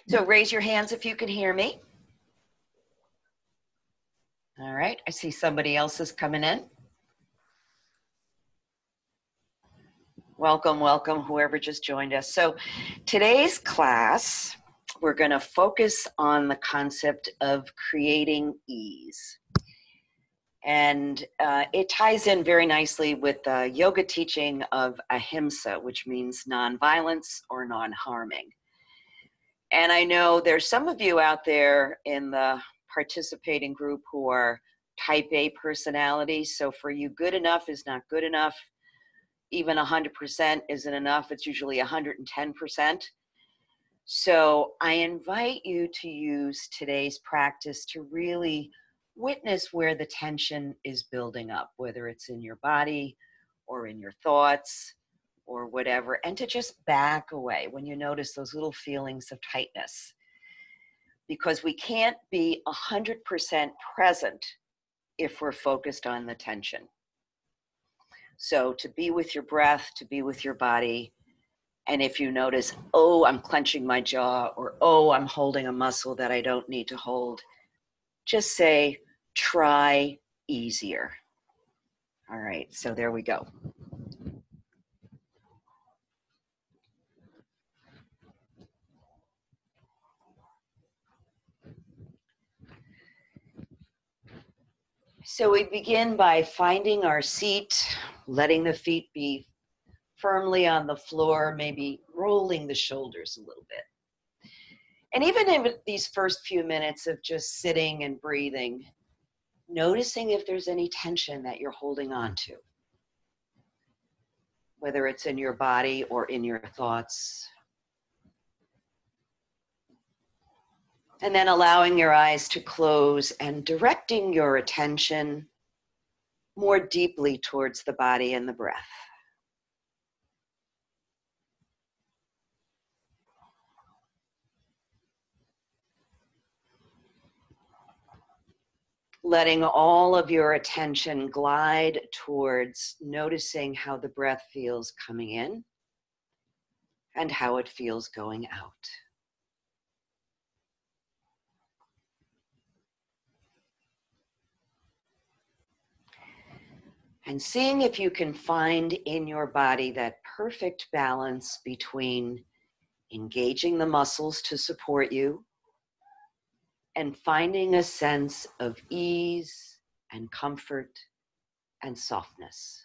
So raise your hands if you can hear me. All right, I see somebody else is coming in. Welcome, welcome, whoever just joined us. So today's class, we're going to focus on the concept of creating ease. And it ties in very nicely with the yoga teaching of ahimsa, which means nonviolence or non-harming. And I know there's some of you out there in the participating group who are type A personalities. So for you, good enough is not good enough. Even 100% isn't enough. It's usually 110%. So I invite you to use today's practice to really witness where the tension is building up, whether it's in your body or in your thoughts or whatever, and to just back away when you notice those little feelings of tightness. Because we can't be 100% present if we're focused on the tension. So to be with your breath, to be with your body, and if you notice, oh, I'm clenching my jaw, or oh, I'm holding a muscle that I don't need to hold, just say, try easier. All right, so there we go. So we begin by finding our seat, letting the feet be firmly on the floor, maybe rolling the shoulders a little bit. And even in these first few minutes of just sitting and breathing, noticing if there's any tension that you're holding on to, whether it's in your body or in your thoughts. And then allowing your eyes to close and directing your attention more deeply towards the body and the breath. Letting all of your attention glide towards noticing how the breath feels coming in and how it feels going out. And seeing if you can find in your body that perfect balance between engaging the muscles to support you and finding a sense of ease and comfort and softness.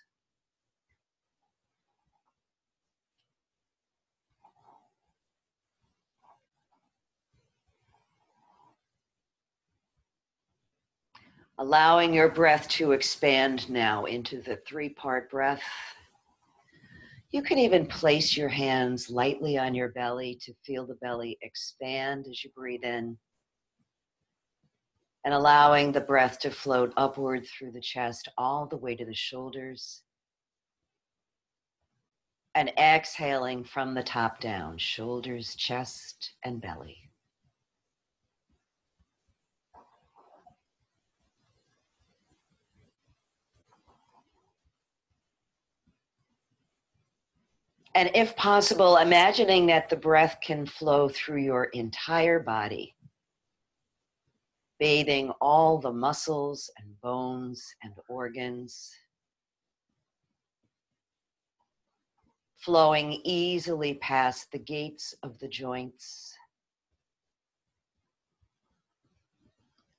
Allowing your breath to expand now into the three-part breath. You can even place your hands lightly on your belly to feel the belly expand as you breathe in. And allowing the breath to float upward through the chest all the way to the shoulders. And exhaling from the top down, shoulders, chest, and belly. And if possible, imagining that the breath can flow through your entire body, bathing all the muscles and bones and organs, flowing easily past the gates of the joints,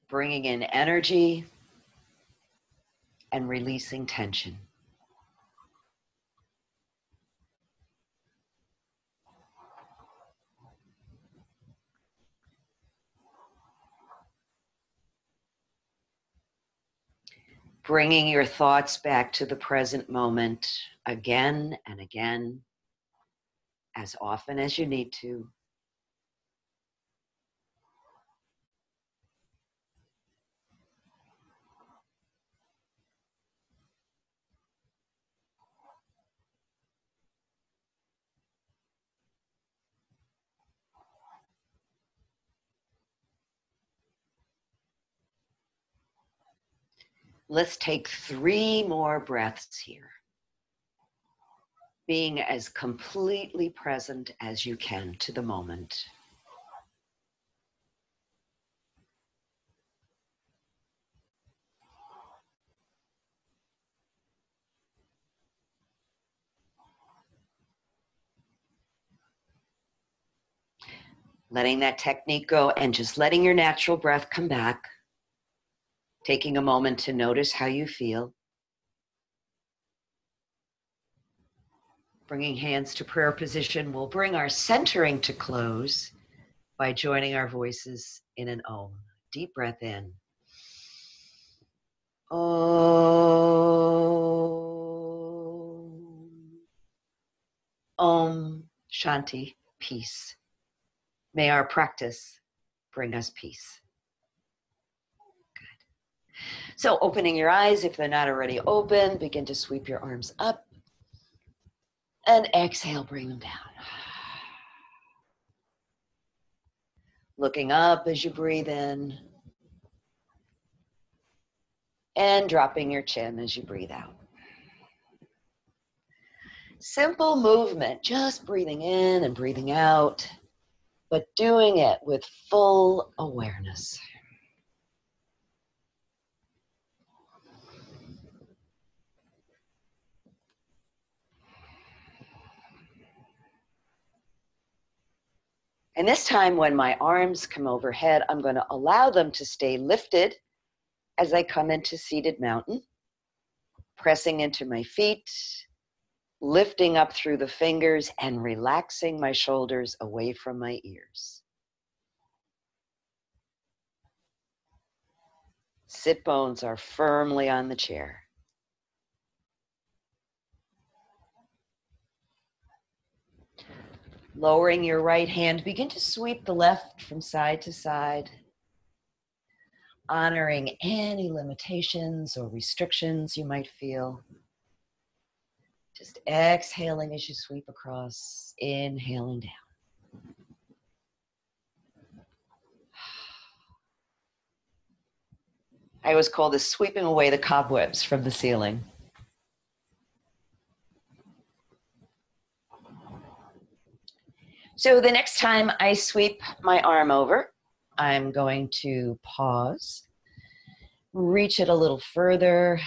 bringing in energy and releasing tension. Bringing your thoughts back to the present moment again and again, as often as you need to. Let's take 3 more breaths here, being as completely present as you can to the moment. Letting that technique go and just letting your natural breath come back. Taking a moment to notice how you feel. Bringing hands to prayer position will bring our centering to close by joining our voices in an Om. Deep breath in. Om. Om Shanti, peace. May our practice bring us peace. Good. So opening your eyes, if they're not already open, begin to sweep your arms up. And exhale, bring them down. Looking up as you breathe in. And dropping your chin as you breathe out. Simple movement, just breathing in and breathing out, but doing it with full awareness. And this time when my arms come overhead, I'm going to allow them to stay lifted as I come into seated mountain, pressing into my feet, lifting up through the fingers and relaxing my shoulders away from my ears. Sit bones are firmly on the chair. Lowering your right hand, begin to sweep the left from side to side, honoring any limitations or restrictions you might feel. Just exhaling as you sweep across, inhaling down. I always call this sweeping away the cobwebs from the ceiling. So the next time I sweep my arm over, I'm going to pause, reach it a little further,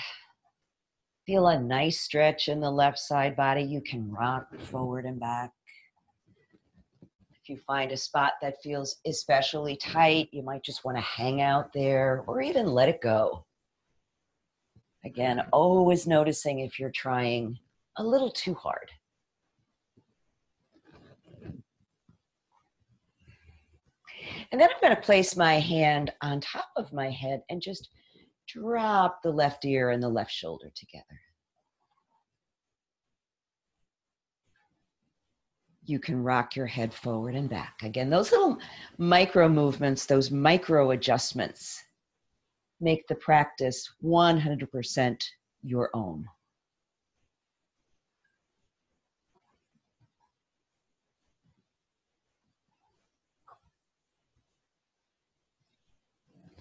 feel a nice stretch in the left side body. You can rock forward and back. If you find a spot that feels especially tight, you might just want to hang out there or even let it go. Again, always noticing if you're trying a little too hard. And then I'm going to place my hand on top of my head and just drop the left ear and the left shoulder together. You can rock your head forward and back. Again, those little micro movements, those micro adjustments make the practice 100% your own.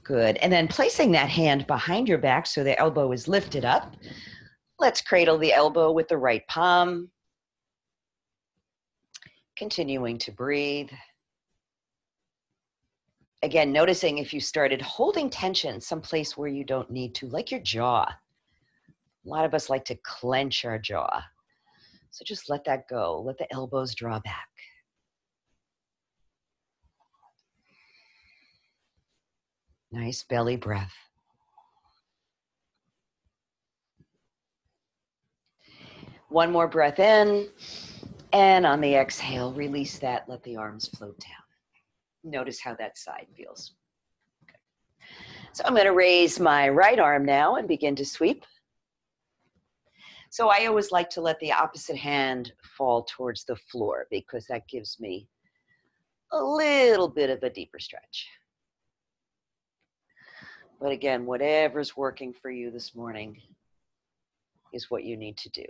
Good. And then placing that hand behind your back so the elbow is lifted up. Let's cradle the elbow with the right palm. Continuing to breathe. Again, noticing if you started holding tension someplace where you don't need to, like your jaw. A lot of us like to clench our jaw. So just let that go. Let the elbows draw back. Nice belly breath. One more breath in. And on the exhale, release that. Let the arms float down. Notice how that side feels. Okay. So I'm going to raise my right arm now and begin to sweep. So I always like to let the opposite hand fall towards the floor because that gives me a little bit of a deeper stretch. But again, whatever's working for you this morning is what you need to do.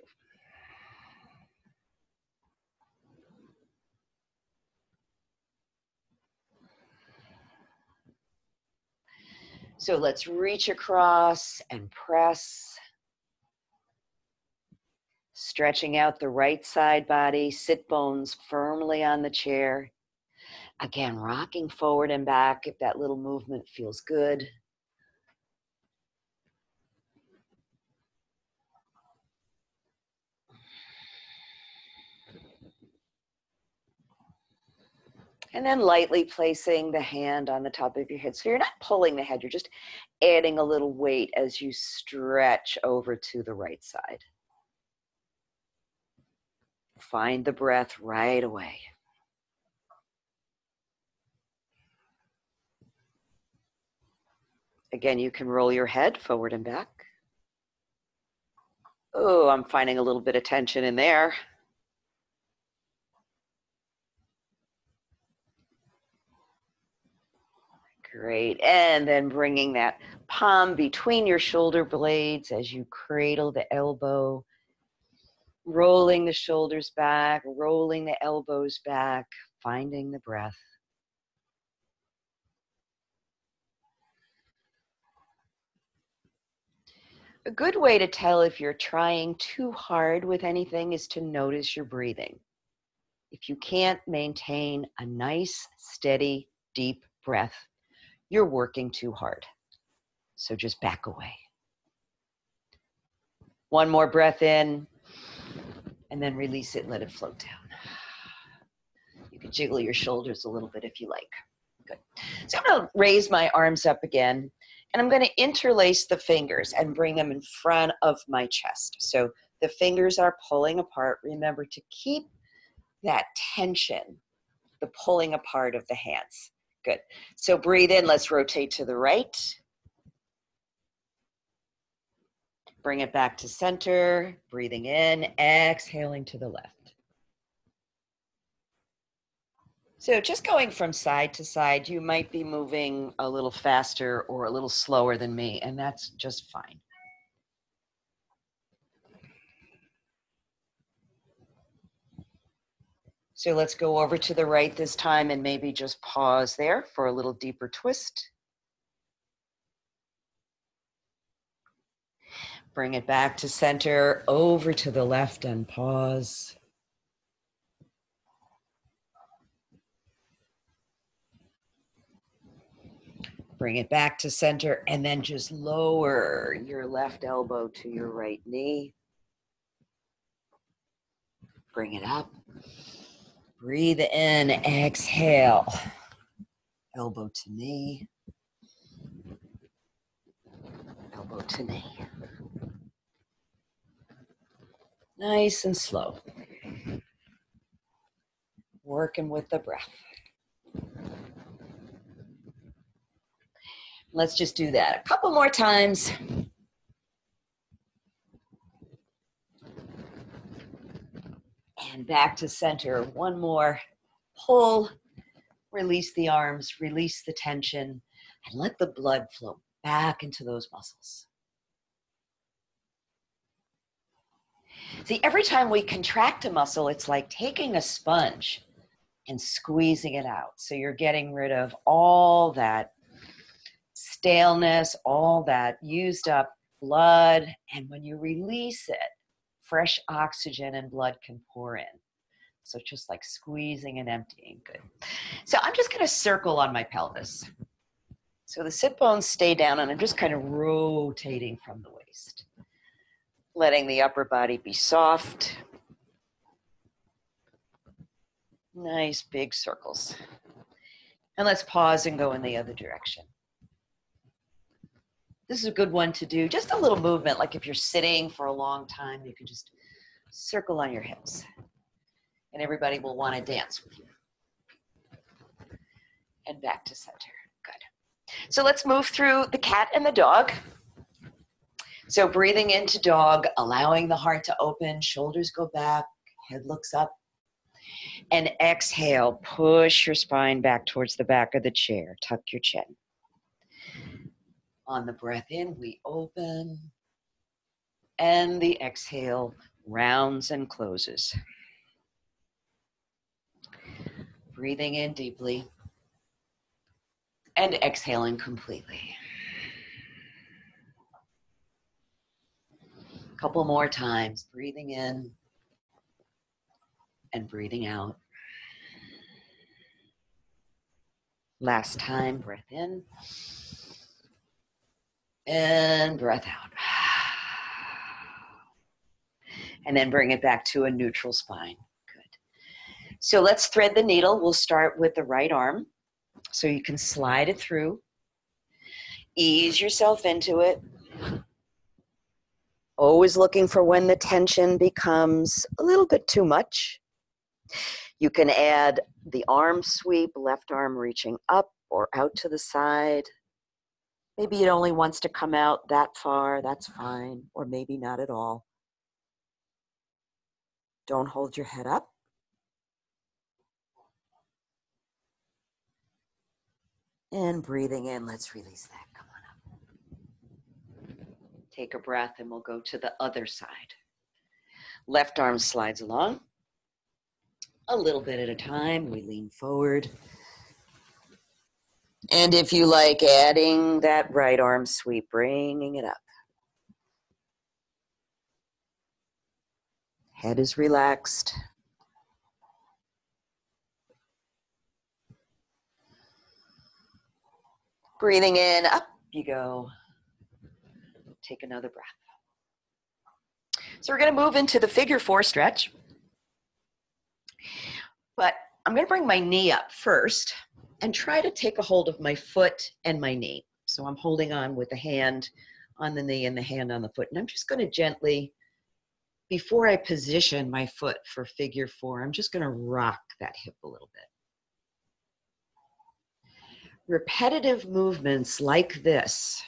So let's reach across and press. Stretching out the right side body, sit bones firmly on the chair. Again, rocking forward and back if that little movement feels good. And then lightly placing the hand on the top of your head. So you're not pulling the head, you're just adding a little weight as you stretch over to the right side. Find the breath right away. Again, you can roll your head forward and back. Oh, I'm finding a little bit of tension in there. Great. And then bringing that palm between your shoulder blades as you cradle the elbow, rolling the shoulders back, rolling the elbows back, finding the breath. A good way to tell if you're trying too hard with anything is to notice your breathing. If you can't maintain a nice, steady, deep breath, you're working too hard. So just back away. One more breath in, and then release it and let it float down. You can jiggle your shoulders a little bit if you like. Good. So I'm going to raise my arms up again, and I'm going to interlace the fingers and bring them in front of my chest. So the fingers are pulling apart. Remember to keep that tension, the pulling apart of the hands. Good. So breathe in. Let's rotate to the right. Bring it back to center. Breathing in, exhaling to the left. So just going from side to side, you might be moving a little faster or a little slower than me, and that's just fine. So let's go over to the right this time and maybe just pause there for a little deeper twist. Bring it back to center, over to the left and pause. Bring it back to center and then just lower your left elbow to your right knee. Bring it up. Breathe in, exhale. Elbow to knee. Elbow to knee. Nice and slow. Working with the breath. Let's just do that a couple more times. And back to center. One more. Pull, release the arms, release the tension, and let the blood flow back into those muscles. See, every time we contract a muscle, it's like taking a sponge and squeezing it out. So you're getting rid of all that staleness, all that used up blood. And when you release it, fresh oxygen and blood can pour in. So just like squeezing and emptying. Good. So I'm just going to circle on my pelvis. So the sit bones stay down and I'm just kind of rotating from the waist. Letting the upper body be soft. Nice big circles. And let's pause and go in the other direction. This is a good one to do. Just a little movement, like if you're sitting for a long time, you can just circle on your hips. And everybody will want to dance with you. And back to center. Good. So let's move through the cat and the dog. So breathing into dog, allowing the heart to open, shoulders go back, head looks up. And exhale, push your spine back towards the back of the chair. Tuck your chin. On the breath in, we open. And the exhale rounds and closes. Breathing in deeply. And exhaling completely. Couple more times, breathing in and breathing out. Last time, breath in and breath out. And then bring it back to a neutral spine. Good. So let's thread the needle. We'll start with the right arm. So you can slide it through. Ease yourself into it. Always looking for when the tension becomes a little bit too much. You can add the arm sweep, left arm reaching up or out to the side. Maybe it only wants to come out that far, that's fine, or maybe not at all. Don't hold your head up. And breathing in, let's release that. Come on up. Take a breath and we'll go to the other side. Left arm slides along. A little bit at a time, we lean forward. And if you like, adding that right arm sweep, bringing it up. Head is relaxed. Breathing in, up you go. Take another breath. So we're going to move into the figure 4 stretch. But I'm going to bring my knee up first and try to take a hold of my foot and my knee. So I'm holding on with the hand on the knee and the hand on the foot. And I'm just going to gently, before I position my foot for figure 4, I'm just going to rock that hip a little bit. Repetitive movements like this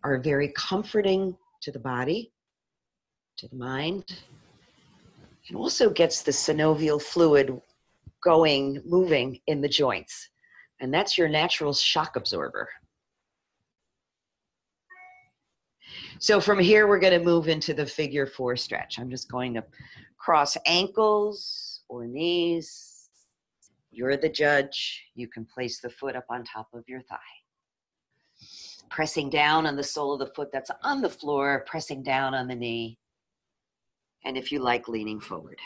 are very comforting to the body, to the mind, and also gets the synovial fluid going, moving in the joints. And that's your natural shock absorber. So from here, we're going to move into the figure 4 stretch. I'm just going to cross ankles or knees. You're the judge. You can place the foot up on top of your thigh. Pressing down on the sole of the foot that's on the floor, pressing down on the knee. And if you like, leaning forward.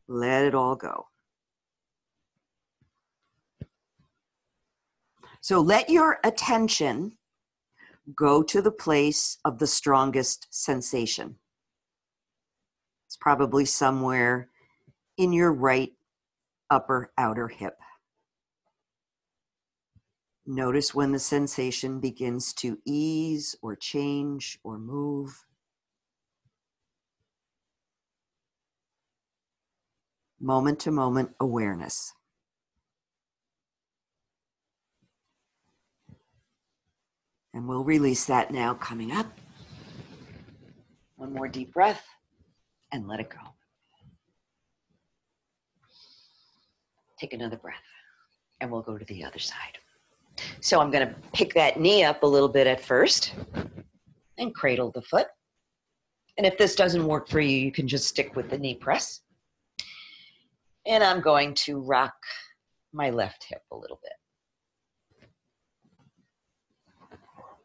Let it all go. So let your attention go to the place of the strongest sensation. It's probably somewhere in your right upper outer hip. Notice when the sensation begins to ease or change or move. Moment to moment awareness. And we'll release that now coming up. One more deep breath and let it go. Take another breath and we'll go to the other side. So I'm going to pick that knee up a little bit at first and cradle the foot. And if this doesn't work for you, you can just stick with the knee press. And I'm going to rock my left hip a little bit.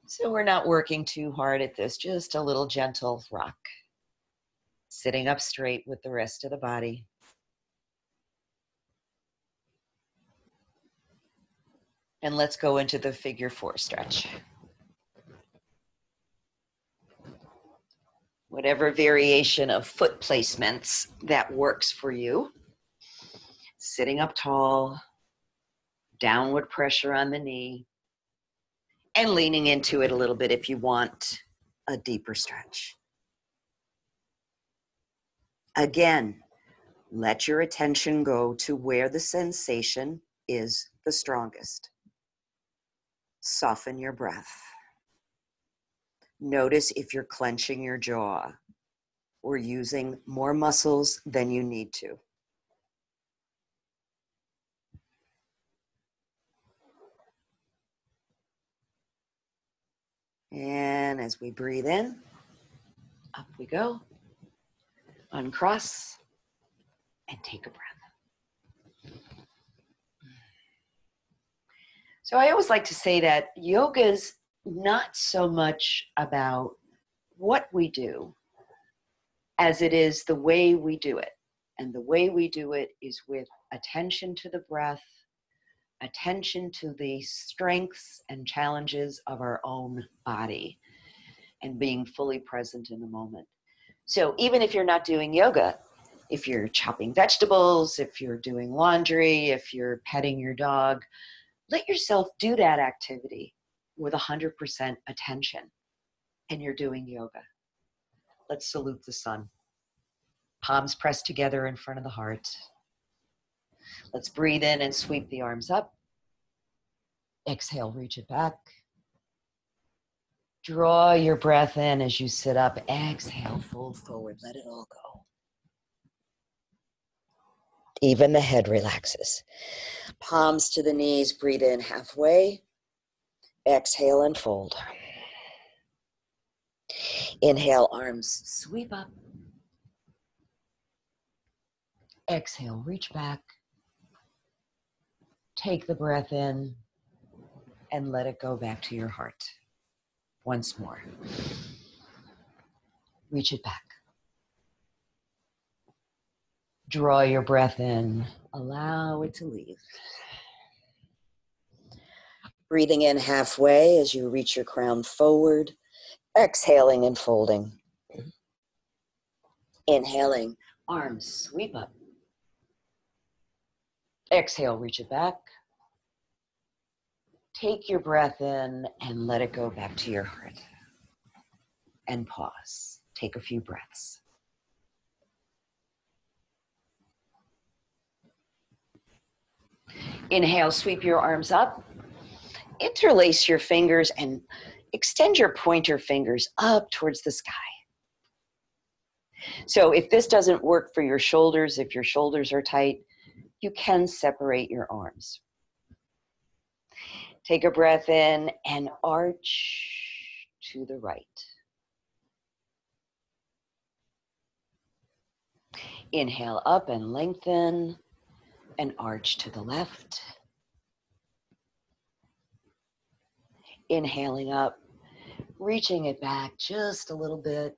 So we're not working too hard at this, just a little gentle rock. Sitting up straight with the rest of the body. And let's go into the figure 4 stretch. Whatever variation of foot placements that works for you. Sitting up tall, downward pressure on the knee, and leaning into it a little bit if you want a deeper stretch. Again, let your attention go to where the sensation is the strongest. Soften your breath. Notice if you're clenching your jaw or using more muscles than you need to. And as we breathe in, up we go. Uncross and take a breath. So I always like to say that yoga's not so much about what we do as it is the way we do it. And the way we do it is with attention to the breath, attention to the strengths and challenges of our own body, and being fully present in the moment. So even if you're not doing yoga, if you're chopping vegetables, if you're doing laundry, if you're petting your dog, let yourself do that activity with 100% attention, and you're doing yoga. Let's salute the sun. Palms pressed together in front of the heart. Let's breathe in and sweep the arms up. Exhale, reach it back. Draw your breath in as you sit up. Exhale, fold forward. Let it all go. Even the head relaxes. Palms to the knees. Breathe in halfway. Exhale and fold. Inhale, arms sweep up. Exhale, reach back. Take the breath in and let it go back to your heart. Once more. Reach it back. Draw your breath in. Allow it to leave. Breathing in halfway as you reach your crown forward. Exhaling and folding. Inhaling, arms sweep up. Exhale, reach it back. Take your breath in and let it go back to your heart. And pause. Take a few breaths. Inhale, sweep your arms up. Interlace your fingers and extend your pointer fingers up towards the sky. So if this doesn't work for your shoulders, if your shoulders are tight, you can separate your arms. Take a breath in and arch to the right. Inhale up and lengthen and arch to the left. Inhaling up, reaching it back just a little bit.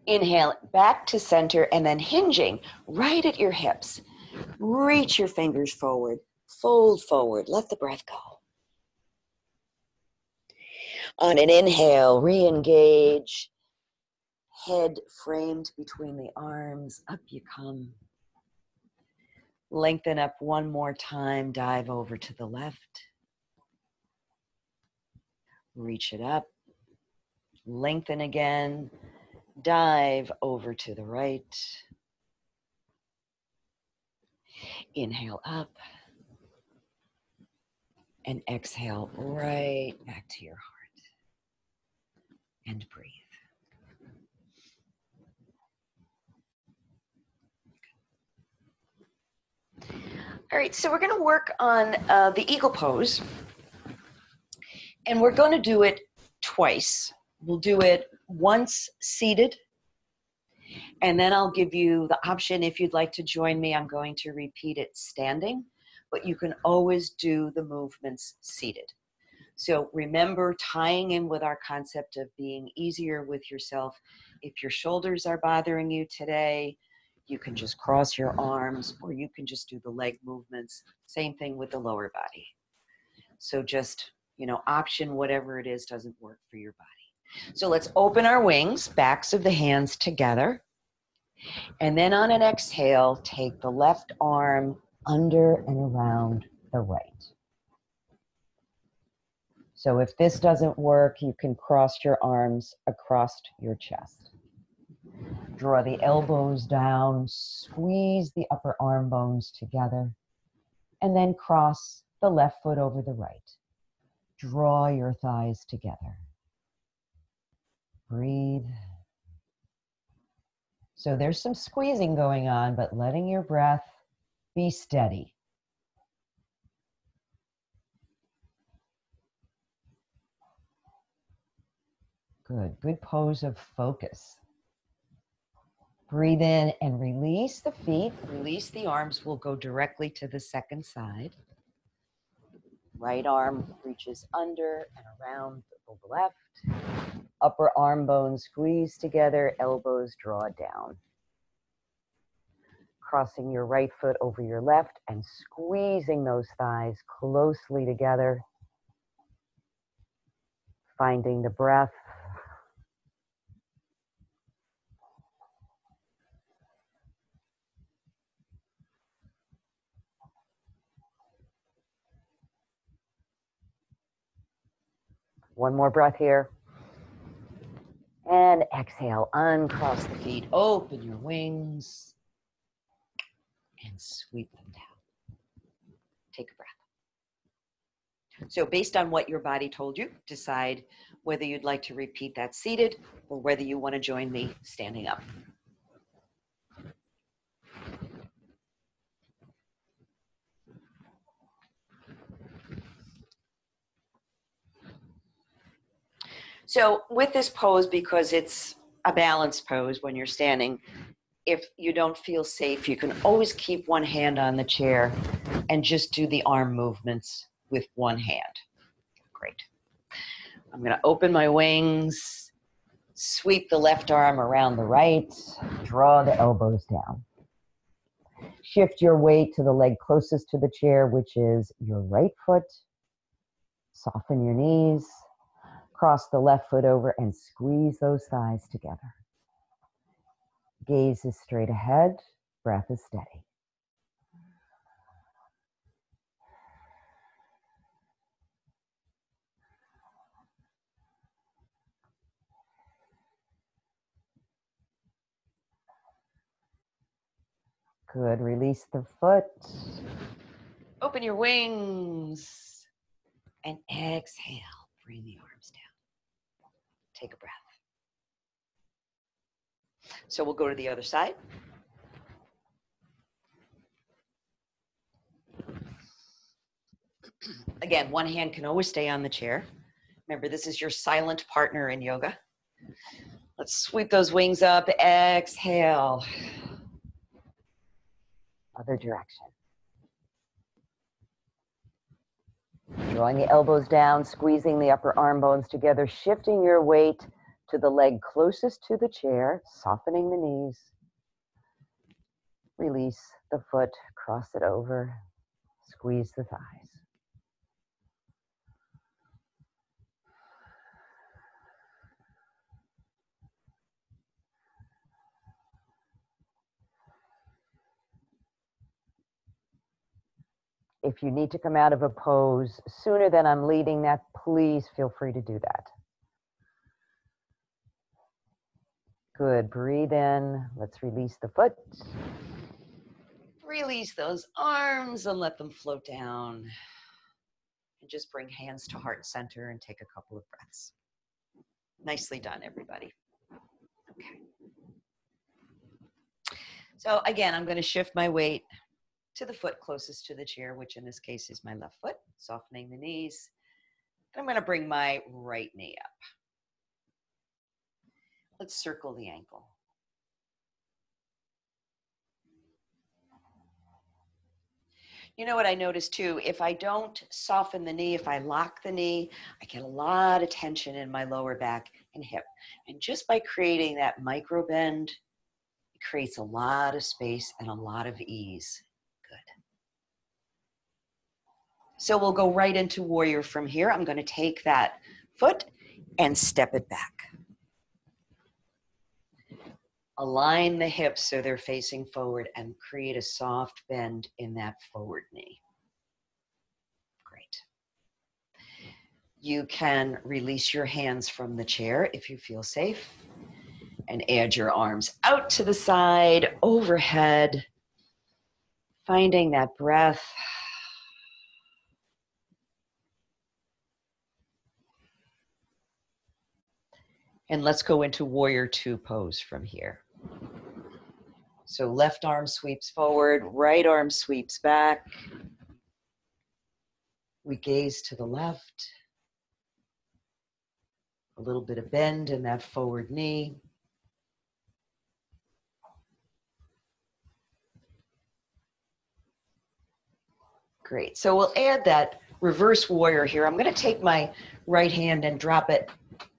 Inhale back to center and then hinging right at your hips. Reach your fingers forward, fold forward, let the breath go. On an inhale, re-engage, head framed between the arms, up you come. Lengthen up one more time, dive over to the left. Reach it up, lengthen again, dive over to the right. Inhale up and exhale right back to your heart and breathe. All right, so we're going to work on the eagle pose, and we're going to do it twice. We'll do it once seated, and then I'll give you the option if you'd like to join me. I'm going to repeat it standing, but you can always do the movements seated. So remember, tying in with our concept of being easier with yourself. If your shoulders are bothering you today, you can just cross your arms, or you can just do the leg movements. Same thing with the lower body. So just, option whatever it is doesn't work for your body. So let's open our wings, backs of the hands together. And then on an exhale, take the left arm under and around the right. So if this doesn't work, you can cross your arms across your chest. Draw the elbows down, squeeze the upper arm bones together, and then cross the left foot over the right. Draw your thighs together. Breathe. So there's some squeezing going on, but letting your breath be steady. Good pose of focus. Breathe in and release the feet. Release the arms. We'll go directly to the second side. Right arm reaches under and around the circle the left. Upper arm bones squeeze together, elbows draw down. Crossing your right foot over your left and squeezing those thighs closely together. Finding the breath. One more breath here. And exhale, uncross the feet, open your wings, and sweep them down. Take a breath. So based on what your body told you, decide whether you'd like to repeat that seated or whether you want to join me standing up. So with this pose, because it's a balanced pose when you're standing, if you don't feel safe, you can always keep one hand on the chair and just do the arm movements with one hand. Great. I'm going to open my wings, sweep the left arm around the right, draw the elbows down. Shift your weight to the leg closest to the chair, which is your right foot. Soften your knees. Cross the left foot over and squeeze those thighs together. Gaze is straight ahead. Breath is steady. Good. Release the foot. Open your wings. And exhale. Bring the arms down. Take a breath. So we'll go to the other side. Again, one hand can always stay on the chair. Remember, this is your silent partner in yoga. Let's sweep those wings up. Exhale. Other direction. Drawing the elbows down, squeezing the upper arm bones together, shifting your weight to the leg closest to the chair, softening the knees. Release the foot, cross it over, squeeze the thighs. If you need to come out of a pose sooner than I'm leading that, please feel free to do that. Good. Breathe in. Let's release the foot. Release those arms and let them float down. And just bring hands to heart center and take a couple of breaths. Nicely done, everybody. Okay. So again, I'm going to shift my weight to the foot closest to the chair, which in this case is my left foot, softening the knees. And I'm going to bring my right knee up. Let's circle the ankle. You know what I noticed too, if I don't soften the knee, if I lock the knee, I get a lot of tension in my lower back and hip. And just by creating that micro bend, it creates a lot of space and a lot of ease. Good. So we'll go right into warrior from here. I'm going to take that foot and step it back. Align the hips so they're facing forward and create a soft bend in that forward knee. Great. You can release your hands from the chair if you feel safe and add your arms out to the side, overhead, finding that breath. And let's go into warrior two pose from here. So left arm sweeps forward, right arm sweeps back. We gaze to the left. A little bit of bend in that forward knee. Great. So we'll add that reverse warrior here. I'm going to take my right hand and drop it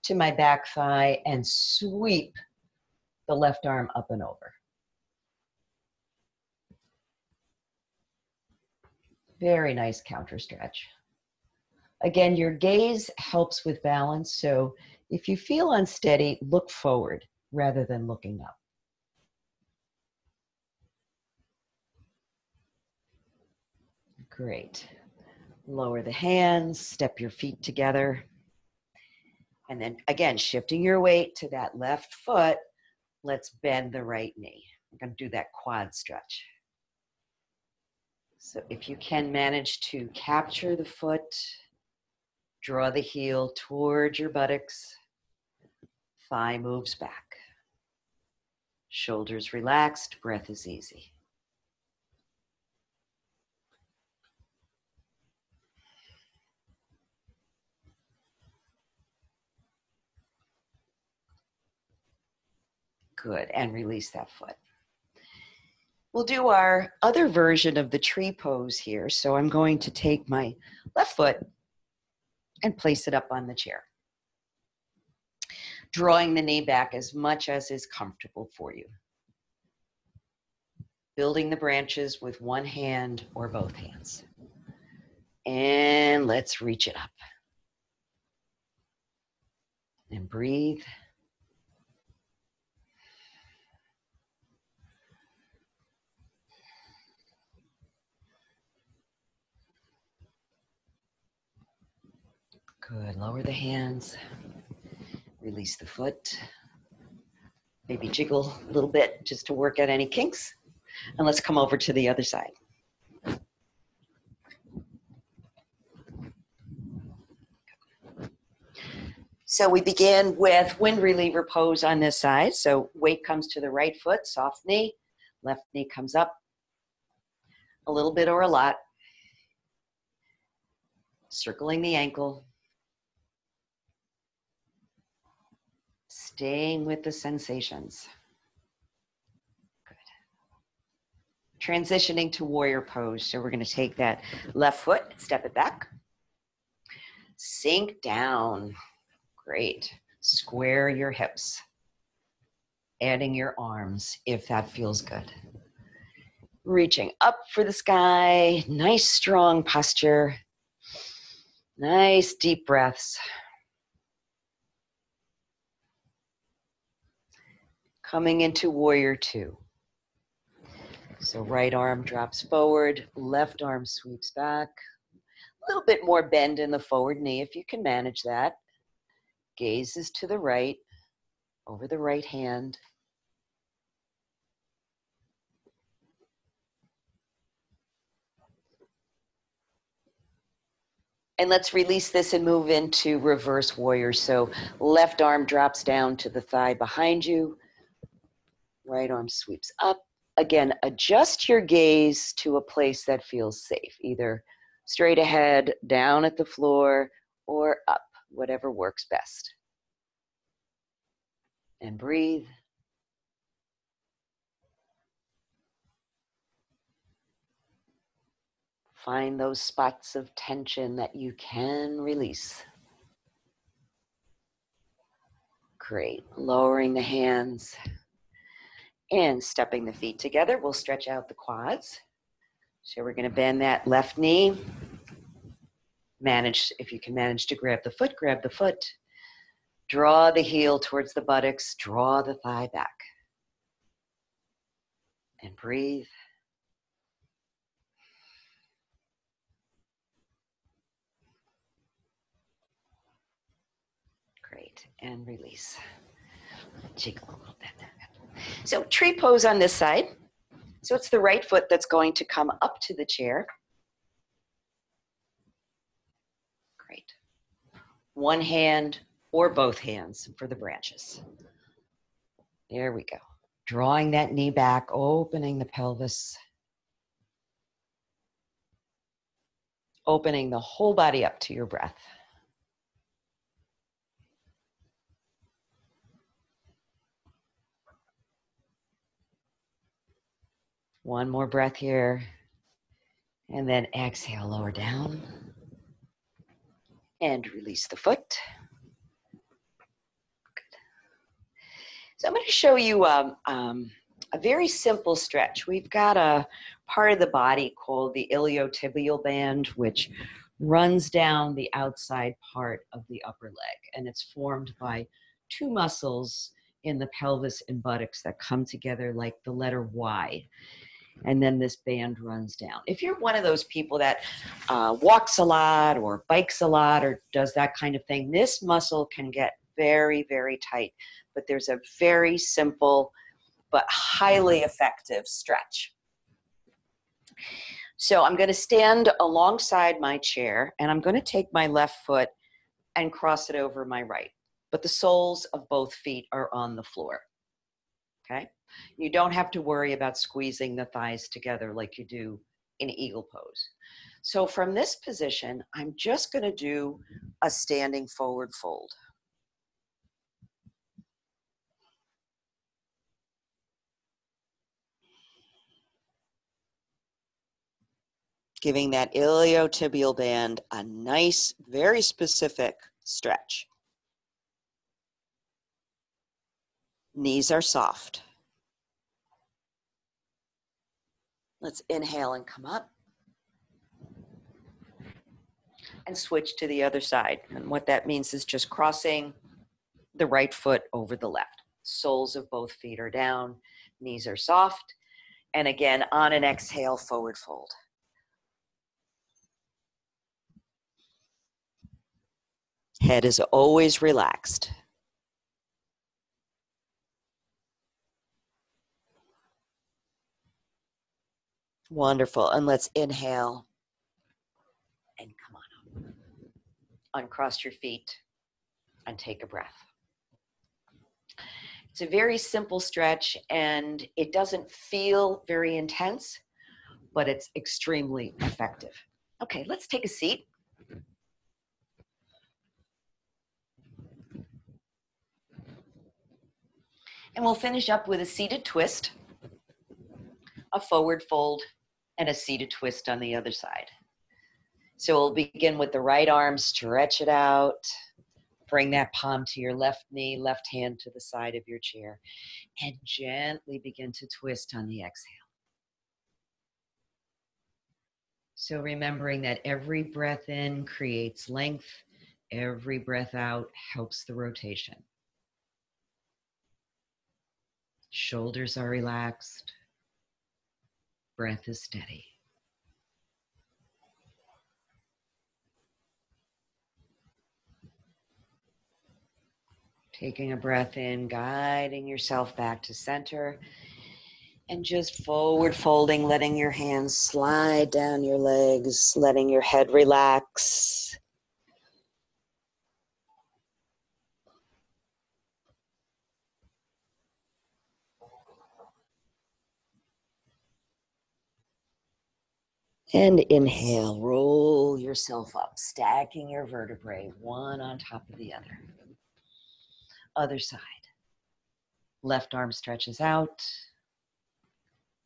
to my back thigh and sweep the left arm up and over. Very nice counter stretch. Again, your gaze helps with balance, so if you feel unsteady, look forward rather than looking up. Great. Lower the hands, step your feet together. And then again, shifting your weight to that left foot, let's bend the right knee. I'm going to do that quad stretch. So if you can manage to capture the foot, draw the heel towards your buttocks, thigh moves back. Shoulders relaxed, breath is easy. Good, and release that foot. We'll do our other version of the tree pose here. So I'm going to take my left foot and place it up on the chair, drawing the knee back as much as is comfortable for you. Building the branches with one hand or both hands. And let's reach it up. And breathe. Good, lower the hands, release the foot, maybe jiggle a little bit just to work out any kinks, and let's come over to the other side. So we begin with wind reliever pose on this side, so weight comes to the right foot, soft knee, left knee comes up, a little bit or a lot, circling the ankle, staying with the sensations. Good. Transitioning to warrior pose. So we're going to take that left foot, step it back, sink down. Great. Square your hips, adding your arms if that feels good. Reaching up for the sky, nice strong posture, nice deep breaths. Coming into warrior two. So right arm drops forward, left arm sweeps back. A little bit more bend in the forward knee if you can manage that. Gaze is to the right, over the right hand. And let's release this and move into reverse warrior. So left arm drops down to the thigh behind you. Right arm sweeps up. Again, adjust your gaze to a place that feels safe, either straight ahead, down at the floor, or up, whatever works best. And breathe. Find those spots of tension that you can release. Great. Lowering the hands and stepping the feet together. We'll stretch out the quads. So we're going to bend that left knee. If you can manage to grab the foot, grab the foot. Draw the heel towards the buttocks. Draw the thigh back. And breathe. Great. And release. Jiggle a little bit. So tree pose on this side. So it's the right foot that's going to come up to the chair. Great. One hand or both hands for the branches. There we go. Drawing that knee back, opening the pelvis. Opening the whole body up to your breath. One more breath here. And then exhale, lower down. And release the foot. Good. So I'm going to show you a very simple stretch. We've got a part of the body called the iliotibial band, which runs down the outside part of the upper leg. And it's formed by two muscles in the pelvis and buttocks that come together like the letter Y. And then this band runs down. If you're one of those people that walks a lot or bikes a lot or does that kind of thing, this muscle can get very, very tight. But there's a very simple but highly effective stretch. So I'm going to stand alongside my chair, and I'm going to take my left foot and cross it over my right. But the soles of both feet are on the floor. Okay? You don't have to worry about squeezing the thighs together like you do in eagle pose. So from this position, I'm just going to do a standing forward fold. Giving that iliotibial band a nice, very specific stretch. Knees are soft. Let's inhale and come up. And switch to the other side. And what that means is just crossing the right foot over the left. Soles of both feet are down, knees are soft. And again, on an exhale, forward fold. Head is always relaxed. Wonderful. And let's inhale and come on up. Uncross your feet and take a breath. It's a very simple stretch and it doesn't feel very intense, but it's extremely effective. Okay, let's take a seat. And we'll finish up with a seated twist, a forward fold, and a seated twist on the other side. So we'll begin with the right arm, stretch it out, bring that palm to your left knee, left hand to the side of your chair, and gently begin to twist on the exhale. So remembering that every breath in creates length, every breath out helps the rotation. Shoulders are relaxed, breath is steady. Taking a breath in, guiding yourself back to center, and just forward folding, letting your hands slide down your legs, letting your head relax. And inhale, roll yourself up, stacking your vertebrae one on top of the other. Other side. Left arm stretches out.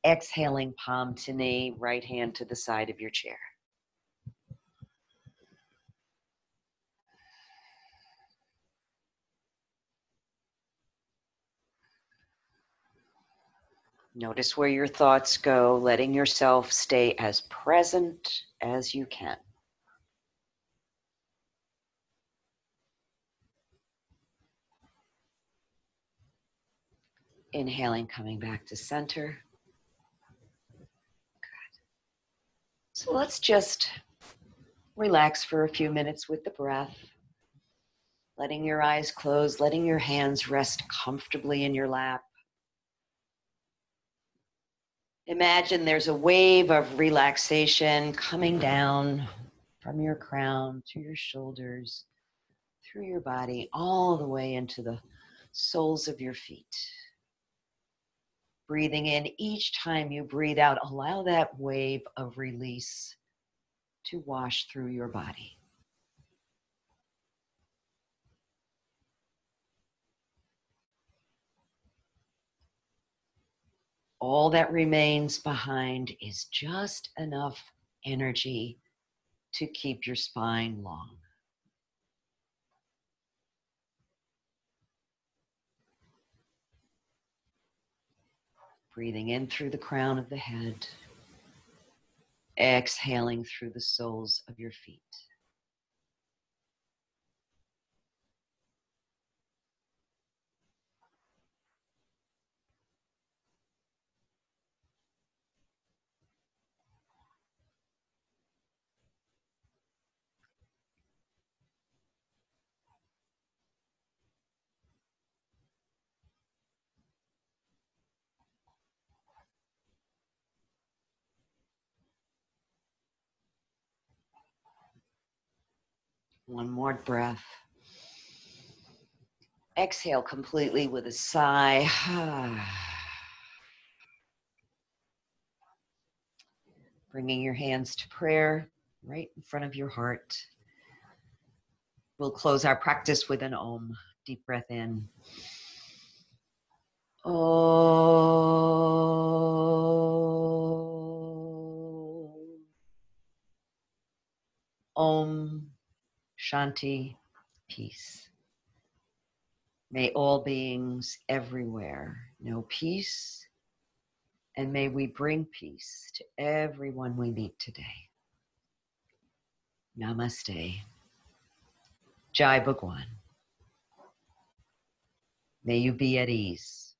Exhaling, palm to knee, right hand to the side of your chair. Notice where your thoughts go, letting yourself stay as present as you can. Inhaling, coming back to center. Good. So let's just relax for a few minutes with the breath. Letting your eyes close, letting your hands rest comfortably in your lap. Imagine there's a wave of relaxation coming down from your crown to your shoulders, through your body, all the way into the soles of your feet. Breathing in each time you breathe out, allow that wave of release to wash through your body. All that remains behind is just enough energy to keep your spine long. Breathing in through the crown of the head, exhaling through the soles of your feet. One more breath. Exhale completely with a sigh. Bringing your hands to prayer right in front of your heart. We'll close our practice with an Om. Deep breath in. Om. Om. Shanti. Peace. May all beings everywhere know peace, and may we bring peace to everyone we meet today. Namaste. Jai Bhagwan. May you be at ease.